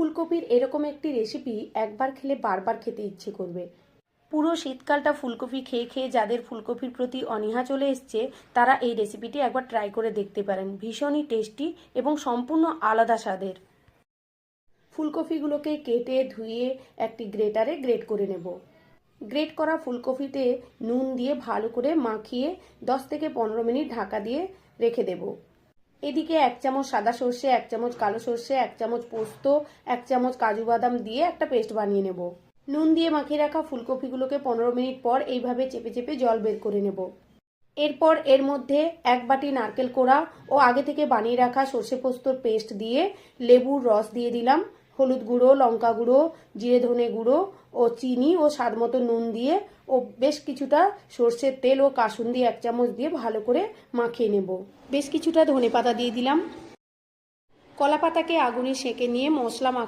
ফুলকপির এরকম একটি রেসিপি একবার খেলে বারবার খেতে ইচ্ছে করবে। পুরো শীতকালটা ফুলকপি খেয়ে খেয়ে যাদের ফুলকপির প্রতি অনীহা চলে এসছে তারা এই রেসিপিটি একবার ট্রাই করে দেখতে পারেন। ভীষণই টেস্টি এবং সম্পূর্ণ আলাদা স্বাদের। ফুলকপিগুলোকে কেটে ধুয়ে একটি গ্রেটারে গ্রেট করে নেব। গ্রেট করা ফুলকপিতে নুন দিয়ে ভালো করে মাখিয়ে 10 থেকে 15 মিনিট ঢাকা দিয়ে রেখে দেব। এদিকে 1 চামচ সাদা সর্ষে, 1 চামচ কালো সর্ষে, 1 চামচ পোস্ত, 1 চামচ কাজু বাদাম দিয়ে একটা পেস্ট বানিয়ে নেব। নুন দিয়ে মাখিয়ে রাখা ফুলকপিগুলোকে 15 মিনিট পর এইভাবে চেপে চেপে জল বের করে নেব। এরপর এর মধ্যে 1 বাটি নারকেল কোড়া ও আগে থেকে বানিয়ে রাখা সর্ষে পোস্তর পেস্ট দিয়ে লেবুর রস দিয়ে দিলাম। হলুদ গুঁড়ো, লঙ্কা গুঁড়ো, জিরে ধনে গুঁড়ো ও চিনি ও স্বাদ মতো নুন দিয়ে ও বেশ কিছুটা সর্ষের তেল ও কাসুন্দি 1 চামচ দিয়ে ভালো করে মাখিয়ে নেব। বেশ কিছুটা ধনেপাতা দিয়ে দিলাম। কলা পাতাকে আগুনে সেঁকে নিয়ে মশলা